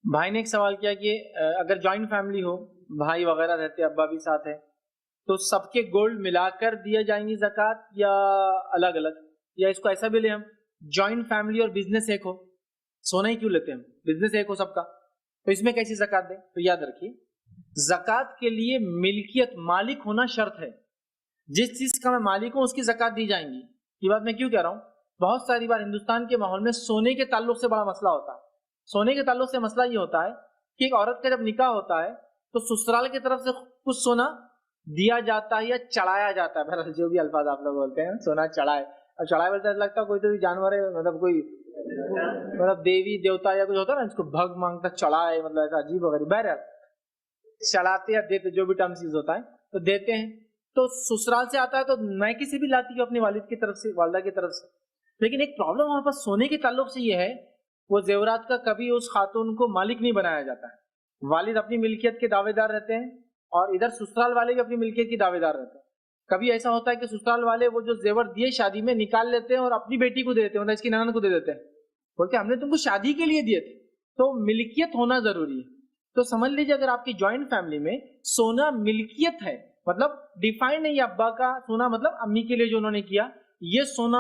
भाई ने एक सवाल किया कि अगर जॉइंट फैमिली हो, भाई वगैरह रहते, अब्बा भी साथ है, तो सबके गोल्ड मिलाकर दिया जाएंगी ज़कात या अलग-अलग? या इसको ऐसा भी लें हम, जॉइंट फैमिली और बिज़नेस एक हो, सोना ही क्यों लेते हैं हम? बिज़नेस एक हो सबका, तो इसमें कैसी ज़कात दें? तो याद रखिए, ज़कात के लिए मिल्कियत, मालिक होना शर्त है। जिस चीज़ का मैं मालिक हूँ, उसकी ज़कात दी जाएँगी। ये बात मैं क्यों कह रहा हूँ? बहुत सारी बार हिंदुस्तान के माहौल में सोने के ताल्लुक से बड़ा मसला होता है। सोने के ताल्लुक से मसला ये होता है कि एक औरत का जब निकाह होता है, तो ससुराल की तरफ से कुछ सोना दिया जाता है या चढ़ाया जाता है। बहरहाल जो भी अल्फाज आप लोग बोलते हैं, सोना चढ़ाए। अब चढ़ाए बोलते हैं लगता है कोई तो भी जानवर है, मतलब कोई मतलब देवी देवता या कुछ होता है ना, इसको भग मांगता चढ़ाए, मतलब ऐसा अजीब वगैरह। बहरहाल चढ़ाते या देते, जो भी टर्म्स यूज होता है, तो देते हैं। तो ससुराल से आता है तो मैं किसी भी लाती हूँ अपनी वालिद की तरफ से, वालदा की तरफ से। लेकिन एक प्रॉब्लम वहां पर सोने के ताल्लुक से ये है, वो जेवरात का कभी उस खातून को मालिक नहीं बनाया जाता है। वालिद अपनी मिल्कियत के दावेदार रहते हैं और इधर ससुराल वाले भी अपनी मिल्कियत के दावेदार रहते हैं। कभी ऐसा होता है कि ससुराल वाले वो जो जेवर दिए शादी में निकाल लेते हैं और अपनी बेटी को दे देते हैं, मतलब इसकी ननद को दे देते हैं, बोलते हमने तुमको शादी के लिए दिए थे। तो मिल्कियत होना जरूरी है। तो समझ लीजिए, अगर आपकी ज्वाइंट फैमिली में सोना मिल्कियत है, मतलब डिफाइंड नहीं, अब्बा का सोना मतलब अम्मी के लिए जो उन्होंने किया, ये सोना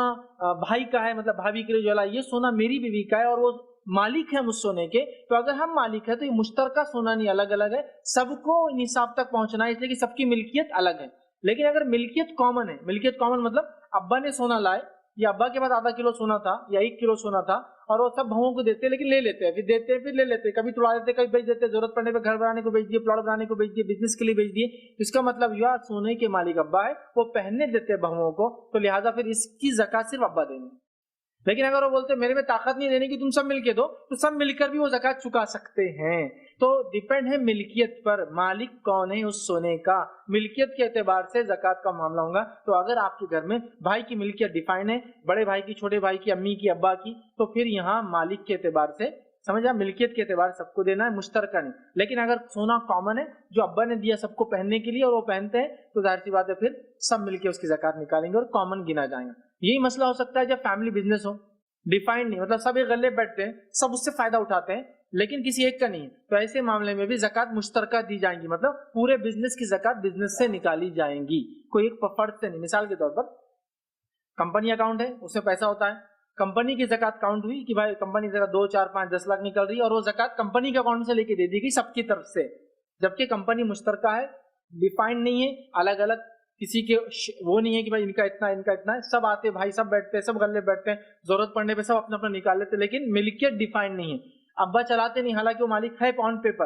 भाई का है, मतलब भाभी के लिए जो ला, ये सोना मेरी बीवी का है और वो मालिक है उस सोने के। तो अगर हम मालिक है तो ये मुश्तरका सोना नहीं, अलग अलग है, सबको निसाब तक पहुंचना है, इसलिए कि सबकी मिल्कियत अलग है। लेकिन अगर मिल्कियत कॉमन है, मिल्कियत कॉमन मतलब अब्बा ने सोना लाए, या अब्बा के पास आधा किलो सोना था या 1 किलो सोना था, और वो सब भावों को देते हैं, लेकिन ले लेते हैं, फिर देते हैं, फिर ले लेते हैं, कभी तुड़ा देते हैं, कभी बेच देते हैं, जरूरत पड़ने पे घर बनाने को बेच दिए, प्लॉट बनाने को बेच दिए, बिजनेस के लिए बेच दिए। इसका मतलब यह सोने के मालिक अब्बा है, वो पहनने देते हैं बहुओं को, तो लिहाजा फिर इसकी ज़कात सिर्फ अब्बा देंगे। लेकिन अगर वो बोलते मेरे में ताकत नहीं देने की, तुम सब मिलके दो, तो सब मिलकर भी वो ज़कात चुका सकते हैं। तो डिपेंड है मिल्कियत पर, मालिक कौन है उस सोने का, मिल्कियत के एतबार से ज़कात का मामला होगा। तो अगर आपके घर में भाई की मिल्कियत डिफाइन है, बड़े भाई की, छोटे भाई की, अम्मी की, अब्बा की, तो फिर यहाँ मालिक के एतबार से समझा, मिल्कियत के एतबार सबको देना है, मुश्तरका नहीं। लेकिन अगर सोना कॉमन है, जो अब्बा ने दिया सबको पहनने के लिए और वो पहनते हैं, तो जाहिर सी बात है फिर सब मिलके उसकी ज़कात निकालेंगे और कॉमन गिना जाएगा। यही मसला हो सकता है जब फैमिली बिजनेस हो, डिफाइंड नहीं, मतलब सब एक गले बैठते हैं, सब उससे फायदा उठाते हैं, लेकिन किसी एक का नहीं है, तो ऐसे मामले में भी ज़कात मुश्तरका दी जाएंगी, मतलब पूरे बिजनेस की ज़कात बिजनेस से निकाली जाएंगी, कोई एक फर्द से नहीं। मिसाल के तौर पर कंपनी अकाउंट है, उसमें पैसा होता है, कंपनी की ज़कात काउंट हुई कि भाई कंपनी जरा 2, 4, 5, 10 लाख निकल रही है, और वो ज़कात कंपनी के अकाउंट से लेके दे दी गई सबकी तरफ से। जबकि कंपनी मुश्तरका है, डिफाइंड नहीं है, अलग अलग किसी के वो नहीं है कि भाई इनका इतना, इनका इतना है, सब आते भाई, सब बैठते हैं, सब गले बैठते हैं, जरूरत पड़ने पे सब अपना अपना निकाल लेते, लेकिन मिल्कियत डिफाइंड नहीं है। अब्बा चलाते नहीं, हालांकि वो मालिक है ऑन पेपर।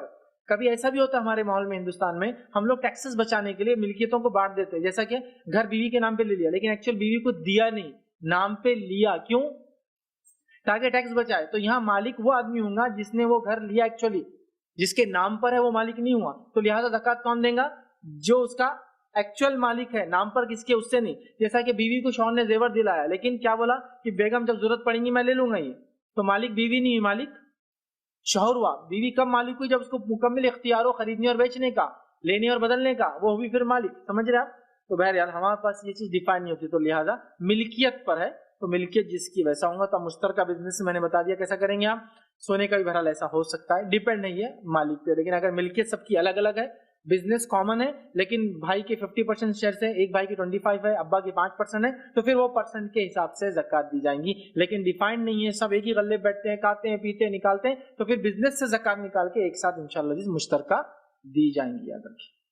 कभी ऐसा भी होता है हमारे माहौल में, हिंदुस्तान में हम लोग टैक्सेस बचाने के लिए मिल्कियतों को बांट देते हैं, जैसा कि घर बीवी के नाम पे ले लिया, लेकिन एक्चुअल बीवी को दिया नहीं, नाम पे लिया। क्यों? ताकि टैक्स बचाए। तो यहाँ मालिक वो आदमी होगा जिसने वो घर लिया एक्चुअली, जिसके नाम पर है वो मालिक नहीं हुआ, तो लिहाजा ज़कात कौन देगा? जो उसका एक्चुअल मालिक है, नाम पर किसके, उससे नहीं। जैसा कि बीवी को शौहर ने जेवर दिलाया, लेकिन क्या बोला कि बेगम जब जरूरत पड़ेगी मैं ले लूंगा ये, तो मालिक बीवी नहीं हुई, मालिक शौहर हुआ। बीवी कब मालिक हुई? जब उसको मुकम्मल इख्तियार हो खरीदने और बेचने का, लेने और बदलने का, वो हुई फिर मालिक। समझ रहे आप? तो बहरहाल हमारे पास ये चीज डिफाइन नहीं होती, तो लिहाजा मिल्कियत पर है, तो मिल्कियत जिसकी वैसा होगा। तो मुश्तरका बिजनेस मैंने बता दिया कैसा करेंगे आप। सोने का भी बहरहाल ऐसा हो सकता है, डिपेंड नहीं है मालिक पे। लेकिन अगर मिल्कियत सबकी अलग अलग है, बिजनेस कॉमन है, लेकिन भाई के 50% शेयर है, एक भाई की 25 है, अब्बा के 5% है, तो फिर वो परसेंट के हिसाब से ज़कात दी जाएंगी। लेकिन डिफाइंड नहीं है, सब एक ही गले बैठते हैं, खाते हैं, पीते हैं, निकालते हैं, तो फिर बिजनेस से ज़कात निकाल के एक साथ इंशाल्लाह मुश्तरका दी जाएंगी। याद रखिए।